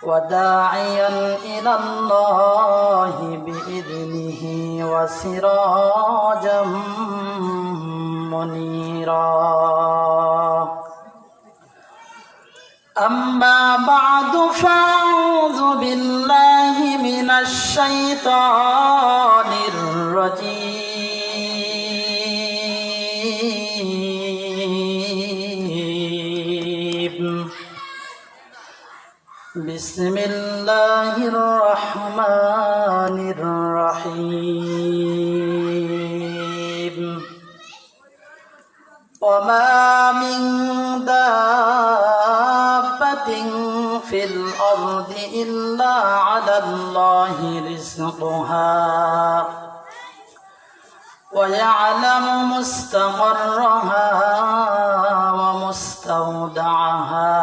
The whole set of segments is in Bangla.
وداعيا إلى الله بإذنه وسراجا منيرا أما بعد فأعوذ بالله من الشيطان الرجيم بسم الله الرحمن الرحيم وما من دابة في الأرض إلا على الله رزقها ويعلم مستقرها ومستودعها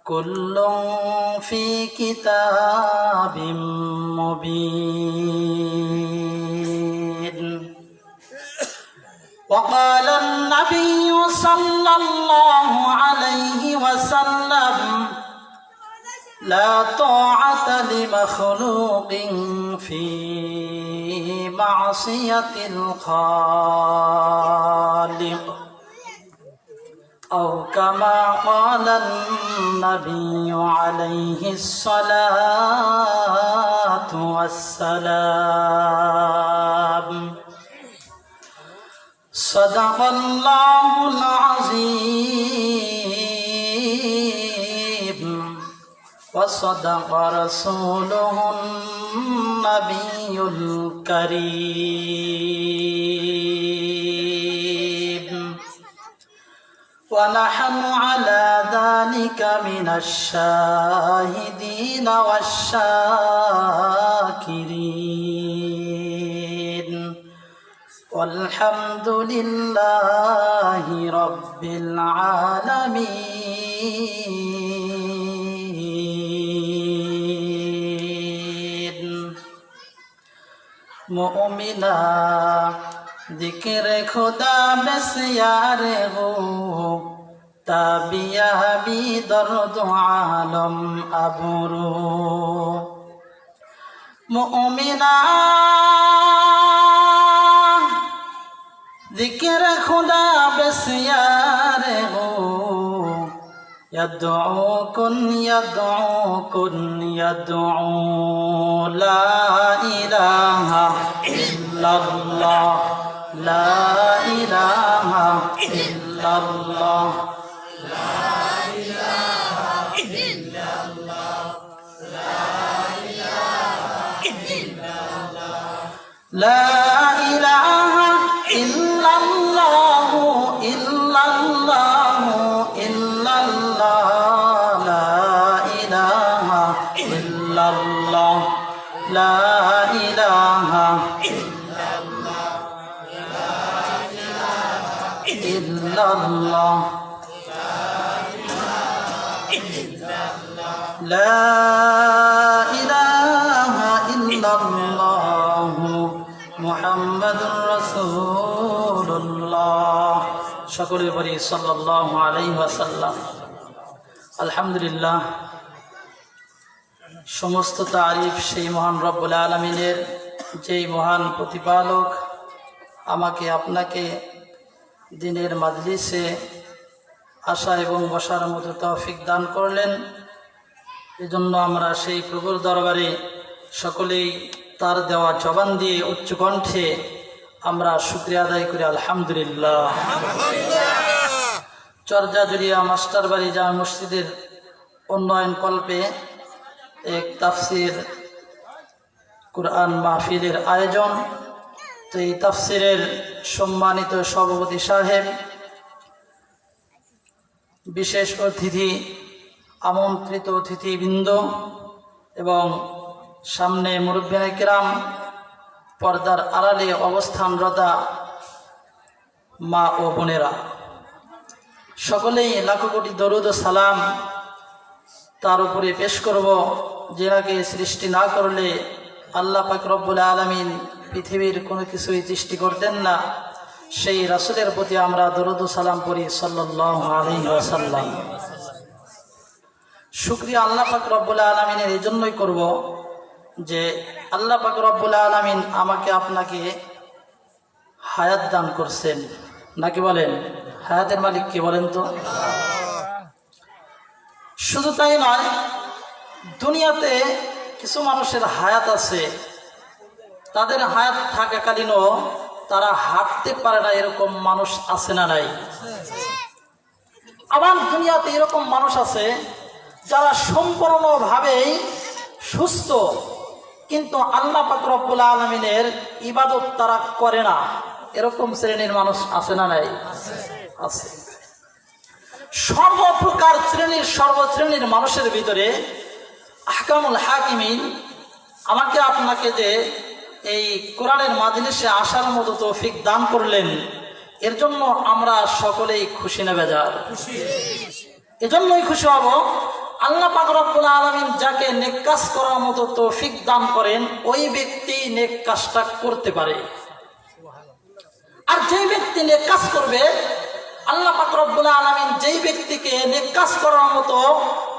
كل في كتاب مبين وقال النبي صلى الله عليه وسلم لا طاعة لمخلوق في معصية الخالق أو كما قال النبي عليه الصلاة والسلام صدق الله العظيم وصدق رسوله النبي الكريم ونحن على ذلك من الشاهدين والشاكرين والحمد لله رب العالمين মুমিনা ذکر خدا بسیار ہو تابیا بھی درد عالم ابرو مومنا ذکر خدا بسیار ہو يدعوكن يدعو لا إله إلا الله لا إله إلا الله لا إله إلا الله لا إله إلا الله لا إله إلا الله إلا الله إلا الله لا إله إلا الله لا إله إلا الله لا إله إلا الله محمد رسول الله সকলে বলি সাল্লাল্লাহু আলাইহি ওয়াসাল্লাম। আলহামদুলিল্লাহ, সমস্ত তারিফ সেই মহান রব্বুল আলামিনের, যেই মহান প্রতিপালক আমাকে আপনাকে দিনের মাজলিসে আসা এবং বসার মতো তৌফিক দান করলেন। এজন্য আমরা সেই প্রভুর দরবারে সকলেই তার দেওয়া জবান দিয়ে উচ্চ কণ্ঠে আমরা শুকরিয়া আদায় করি আলহামদুলিল্লাহ। চর্যা জুড়িয়া মাস্টার বাড়ি জামে মসজিদের উন্নয়ন কল্পে এক তাফসির কুরআন মাহফিলের আয়োজন। তো এই তাফসিরের সম্মানিত সভাপতি সাহেব, বিশেষ অতিথি, আমন্ত্রিত অতিথিবৃন্দ এবং সামনে মুরব্বিয়ানে কিরাম, পর্দার আড়ালে অবস্থানরতা মা ও বোনেরা, সকলেই লাখো কোটি দরুদ ও সালাম তার উপরে পেশ করব, যেনাকে সৃষ্টি না করলে আল্লাহ পাক রব্বুল আলামিন পৃথিবীর কোনো কিছুই সৃষ্টি করতেন না। সেই রাসূলের প্রতি আমরা দরুদ ও সালাম পড়ি সাল্লাল্লাহু আলাইহি ওয়াসাল্লাম। শুকরিয়া আল্লাহ পাক রব্বুল আলামিনের এই জন্যই করব যে আল্লাহ পাক রব্বুল আলামিন আমাকে আপনাকে হায়াত দান করছেন, নাকি বলেন? হায়াতের মালিক কে বলেন তো? শুধু তাই নয়, দুনিয়াতে কিছু মানুষের হায়াত আছে, তাদের হায়াত থাকাকালীনও তারা হাঁটতে পারে না, এরকম মানুষ আছে না নাই? আবার দুনিয়াতে এরকম মানুষ আছে যারা সম্পূর্ণভাবেই সুস্থ, কিন্তু আল্লাহ পাক রব্বুল আলামিনের ইবাদত তারা করে না, এরকম শ্রেণীর মানুষ আছে না নাই? আছে। সর্বপ্রকার শ্রেণীর সর্বশ্রেণীর মানুষের ভিতরে আহকামুল হাকিমিন আমাকে আপনাকে যে এই কোরআনের মাজলিসে আসার মতো তৌফিক দান করলেন, এর জন্য আমরা সকলেই খুশি না বেজার? এজন্যই খুশি হব। আল্লাহ পাক রব্বুল আলামিন যাকে নেক কাজ করার মতো তৌফিক দান করেন, ওই ব্যক্তি নেক কাজটা করতে পারে। আর যেই ব্যক্তি নেক কাজ করবে, আল্লাহ পাক রব্বুল আলামিন যেই ব্যক্তিকে নেক কাজ করার মতো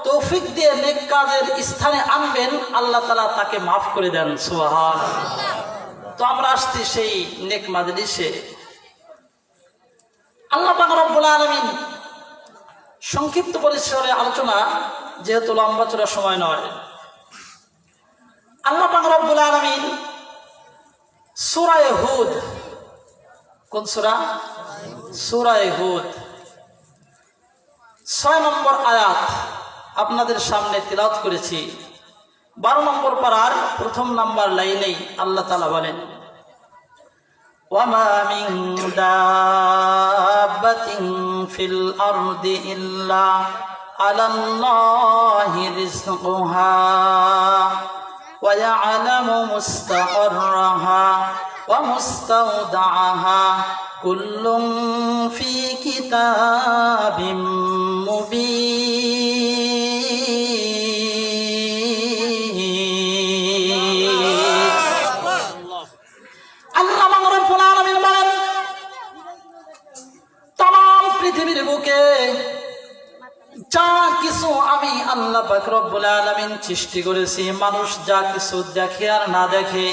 তৌফিক দিয়ে নেক কাজের স্থানে আনবেন, আল্লাহ তাআলা তাকে মাফ করে দেন। সুবহানাল্লাহ। তো আমরা আসছি সেই নেক মাজলিসে। আল্লাহ পাক রব্বুল আলামিন সংক্ষিপ্ত পরিসরে আলোচনা, যেহেতু লম্বা চড়া সময় নয়, আল্লাহ পাক রব্বুল আলামিন সূরা হুদ, কোন সূরা? সূরা হুদ 6 নম্বর আয়াত আপনাদের সামনে তিলাওয়াত করেছি। 12 নম্বর পারার প্রথম নাম্বার লাইনেই আল্লাহ তাআলা বলেন, ওয়ামা মিন দাব্বাতিন ফিল আরদি ইল্লা আলাল্লাহি রিজকুহা ওয়া ইয়ালামু মুস্তাকাররাহা ওয়া মুস্তাওদাআহা কুল্লুম ফি কিতাবিম মুবিন। আল্লাহ রাব্বুল আলামিন বলেন, तमाम পৃথিবীর বুকে যা কিছু আমি আল্লাহ পাক রব্বুল আলামিন সৃষ্টি করেছি, মানুষ যা কিছু দেখে আর না দেখে,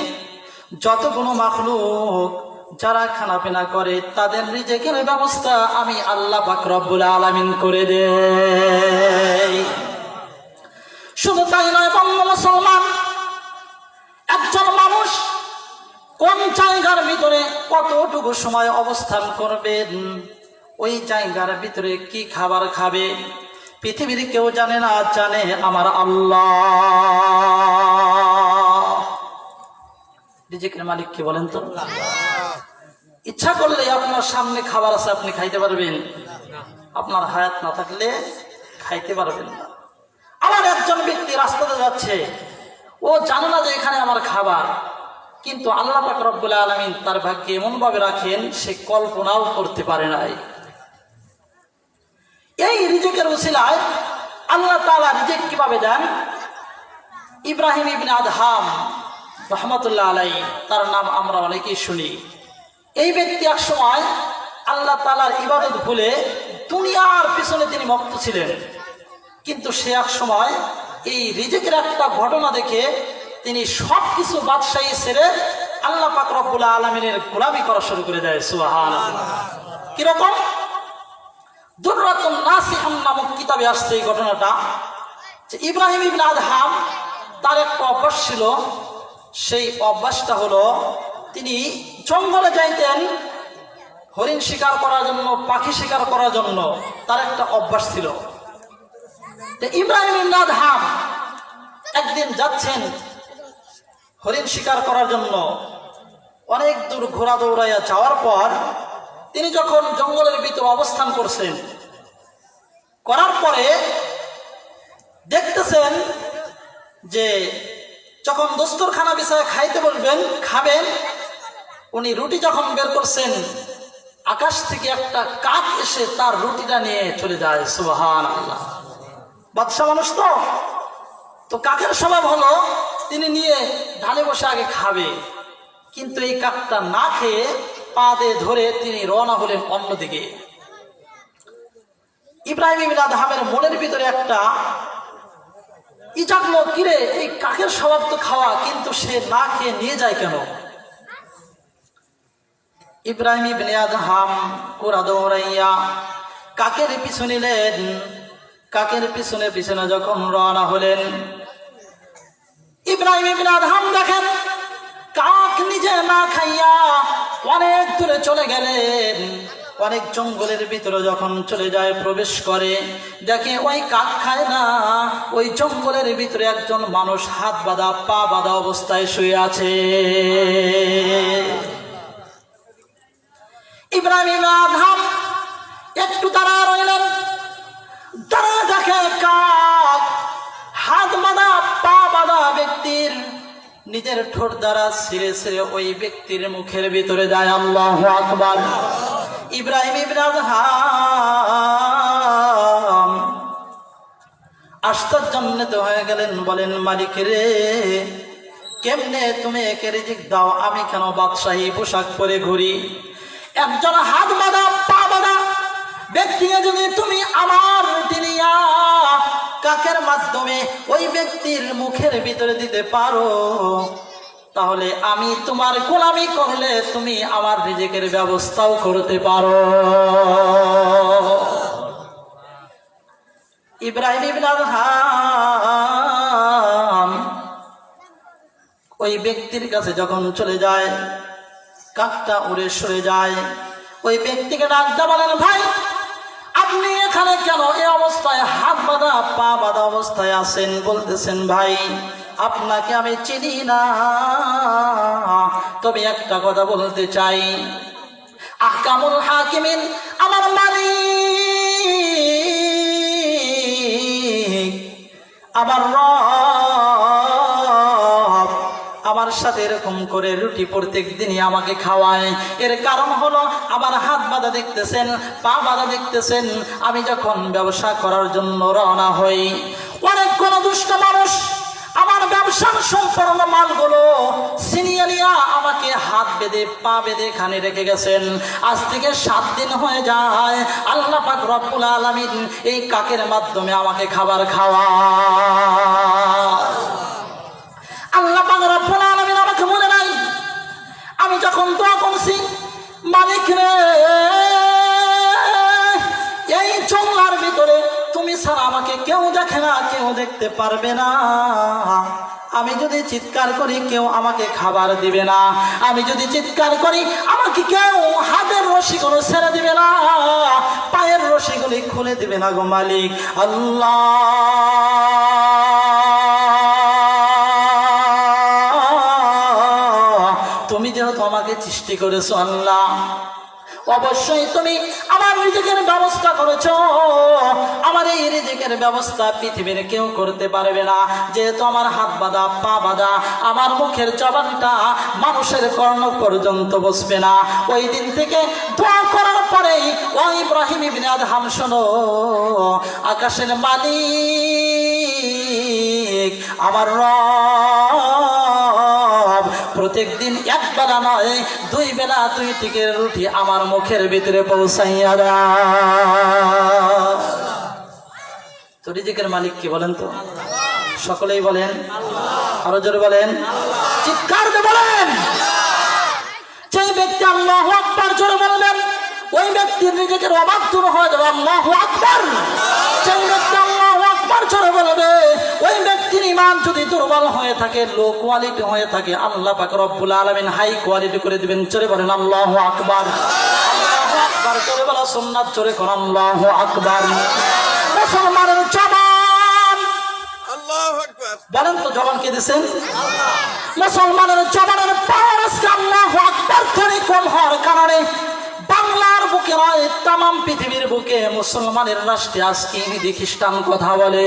যতগুলো মাখলুক যারা খানাপিনা করে, তাদের রিজিকের ব্যবস্থা আমি আল্লাহ পাক রব্বুল আলামিন করে দেই। শুধু তাই নয়, বাংলা মুসলমান একজন মানুষ কোন জায়গার ভিতরে কতটুকু সময় অবস্থান করবেন, ওই জায়গার ভিতরে কি খাবার খাবে, পৃথিবীর কেউ জানে না, জানে আমার আল্লাহ। রিজিকের মালিক কি বলেন তো? ইচ্ছা করলে আপনার সামনে খাবার আছে, আপনি খাইতে পারবেন, আপনার হায়াত না থাকলে খাইতে পারবেন না। আমার একজন ব্যক্তি রাস্তাতে যাচ্ছে, ও জানে না যে এখানে আমার খাবার, কিন্তু আল্লাহ পাক রব্বুল আলামিন তার ভাগ্যে এমন ভাবে রাখেন, সে কল্পনাও করতে পারে নাই। এই রিজিকের উসিলায় আল্লাহ তাআলা রিজিক কিভাবে দেন? ইব্রাহিম ইবনে আদহাম রাহমাতুল্লাহ আলাইহি, তার নাম আমরা অনেকেই শুনি। এই ব্যক্তি এক সময় আল্লাহ তাআলার ইবাদত ভুলে দুনিয়ার পিছনে তিনি মত্ত ছিলেন, কিন্তু সে এক সময় এই রিজিকের একটা ঘটনা দেখে তিনি সবকিছু বাদশাহী ছেড়ে আল্লাহ পাক রব্বুল আলামিনের গোলামি করা শুরু করে দেয়। সুবহানাল্লাহ। কিরকম? দুররাতুন নাসিহাম নামক কিতাবে আসছে এই ঘটনাটা, যে ইব্রাহিম ইবনে আদহাম তার একটা অভ্যাস ছিল। সেই অভ্যাসটা হলো, তিনি জঙ্গলে যাইতেন হরিণ শিকার করার জন্য, পাখি শিকার করার জন্য, তার একটা অভ্যাস ছিল। ইব্রাহিম ইবনে আদহাম একদিন যাচ্ছেন হরিণ শিকার করার জন্য। অনেক দূর ঘোড়া দৌড়াইয়া যাওয়ার পর তিনি যখন জঙ্গলের ভিতরে অবস্থান করছেন, করার পরে দেখতেছেন যে যখন দস্তরখানা বিছায় খাইতে বসবেন, খাবেন, উনি রুটি যখন বের করছেন, আকাশ থেকে একটা কাক এসে তার রুটিটা নিয়ে চলে যায়। সুবহানাল্লাহ। বাদশা মানুষ তো কাকের স্বভাব হলো তিনি নিয়ে ঢালে বসে আগে খাবে, কিন্তু এই কাকটা না খেয়ে পা দিয়ে ধরে তিনি রওনা হলেন অন্যদিকে। ইব্রাহিম ইবনে আদহামের মনের ভিতরে একটা জাগলো, কিরে এই কাকের স্বভাব তো খাওয়া, কিন্তু সে না খেয়ে নিয়ে যায় কেন? ইব্রাহিম ইবনে আদহাম কুড়া দৌড়াইয়া কাকের পিছু নিলেন। কাকের পিছনে পিছনে যখন রওনা হলেন, ইব্রাহিম ইবনে আদহাম দেখেন কাক নিজে না খাইয়া অনেক দূরে চলে গেলেন। অনেক জঙ্গলের ভিতরে যখন চলে যায়, প্রবেশ করে, দেখে ওই কাক খায় না, ওই জঙ্গলের ভিতরে একজন মানুষ হাত বাঁধা পা বাঁধা অবস্থায় শুয়ে আছে। ইব্রাহিম ইবনে আদহাম একটু দাঁড়া রইলেন। দাঁড়া দেখে কাক হাত বাঁধা পা বাঁধা ব্যক্তির নিজের ঠোঁট দ্বারা ছিঁড়ে ছিঁড়ে ওই ব্যক্তির মুখের ভিতরে যায়। আল্লাহু আকবার। ইব্রাহিম ইবনে আদহাম আশ্চর্যান্বিত হয়ে গেলেন, বলেন মালিক রে, কেমনে তুমি একে রিজিক দাও, আমি কেন বাদশাহী পোশাক পরে ঘুরি? একজন হাত বাঁধা পা বাঁধা ব্যক্তিকে যদি তুমি আমার দিনিয়া কাকের মাধ্যমে ওই ব্যক্তির মুখের ভিতরে দিতে পারো, তাহলে আমি তোমার গোলামি করলে তুমি আমার রিজিকের ব্যবস্থাও করতে পারো। ইব্রাহিম ইবনে আদহাম ওই ব্যক্তির কাছে যখন চলে যায়, কাকটা উড়ে সরে যায়। ওই ব্যক্তিকে ডাকতে বলেন, ভাই আপনি এখানে কেন এই অবস্থায় হাত বাঁধা পা বাঁধা অবস্থায় আছেন? বলতেছেন, ভাই আপনাকে আমি চিনি না, তবে একটা কথা বলতে চাই, আহকামুল হাকিমিন আমার মালিক আমার রব আমার সাথে এরকম করে রুটি প্রত্যেক দিনই আমাকে খাওয়ায়। এর কারণ হলো আমার হাত বাঁধা দেখতেছেন, পা বাঁধা দেখতেছেন। আমি যখন ব্যবসা করার জন্য রওনা হই, অনেক কোন দুষ্ট মানুষ আমার ব্যবসার সম্পূর্ণ মালগুলো ছিনিয়ে নিয়ে আমাকে হাত বেঁধে পা বেঁধে এখানে রেখে গেছেন। আজ থেকে 7 দিন হয়ে যায়, আল্লাহ পাক রব্বুল আলামিন এই কাকের মাধ্যমে আমাকে খাবার খাওয়ায়। আল্লাহ পাক রব্বুল আলামিন আমাকে মনে নাই, আমি যখন দোয়া করছি, মালিক রে এই জঙ্গলার ভিতরে তুমি ছাড়া আমাকে কেউ দেখে না, কেউ দেখতে পারবে না। আমি যদি চিৎকার করি কেউ আমাকে খাবার দিবে না, আমি যদি চিৎকার করি আমাকে কেউ হাতের রশিগুলো ছেড়ে দিবে না, পায়ের রশিগুলি খুলে দিবে না গো মালিক আল্লাহ। তুমি যেহেতু আমাকে সৃষ্টি করেছো আল্লাহ, অবশ্যই তুমি আমার রিজিকের ব্যবস্থা করেছো। আমার এই রিজিকের ব্যবস্থা পৃথিবীর কেউ করতে পারবে না, যেহেতু আমার হাত বাঁধা পা বাঁধা, আমার মুখের জবানটা মানুষের কর্ণ পর্যন্ত বসবে না। ওই দিন থেকে দোয়া করার পরেই ও ইব্রাহিম ইবনে আদহাম শোনো, আকাশের মালিক আমার রব প্রত্যেক দিন এক বেলা নয় 2 বেলা 2 টিকের রুটি আমার মুখের ভিতরে পৌঁছাইয়া দেয়। তো রিজিকের মালিক কি বলেন তো? সকলেই বলেন, আরো জোরে বলেন, চিৎকার দিয়ে বলেন। যেই ব্যক্তি আল্লাহু আকবার জোরে বলবেন, ওই ব্যক্তির রিজিকের অভাব দূর হয়ে যাবে। আল্লাহু আকবার। যেই ব্যক্তি আল্লাহু আকবার জোরে বলবে, ওই ব্যক্তির ঈমান যদি দুর্বল হয়ে থাকে, লো কোয়ালিটি হয়ে থাকে, আল্লাহ পাক রব্বুল আলামিন হাই কোয়ালিটি করে দিবেন। জোরে বলেন আল্লাহু আকবার। আল্লাহু আকবার জোরে বলা সুন্নাত, জোরে কোন আল্লাহু আকবার। মুসলমানের জবান, আল্লাহু আকবার বলেন তো, জবান কে দিবেন? আল্লাহ। মুসলমানের জবানের পাওয়ার আজকে আল্লাহু আকবার ধ্বনি কম হওয়ার কারণে বাংলার বুকে নয়, তাম পৃথিবীর বুকে মুসলমানের রাষ্ট্রে আজকে ইহুদি খ্রিস্টান কথা বলে।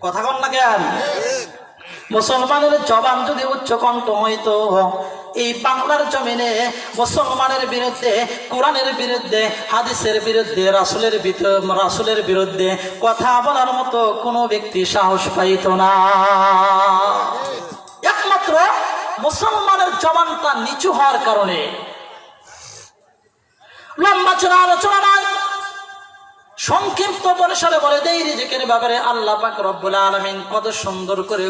কথা কন না কেন? মুসলমানের জবান যদি উচ্চকণ্ঠ হইতো, এই বাংলার জমিনে মুসলমানের বিরুদ্ধে, কোরআনের বিরুদ্ধে, হাদিসের বিরুদ্ধে, রাসূলের বিরুদ্ধে কথা বলার মতো কোনো ব্যক্তি সাহস পাইত না। একমাত্র মুসলমানের জবানটা নিচু হওয়ার কারণে। লম্বা চড়া আলোচনা নয়, সংক্ষিপ্ত পরিসরে বলে দেই রিজিকের ব্যাপারে আল্লাহ পাক রব্বুল আলামিন কত সুন্দর করে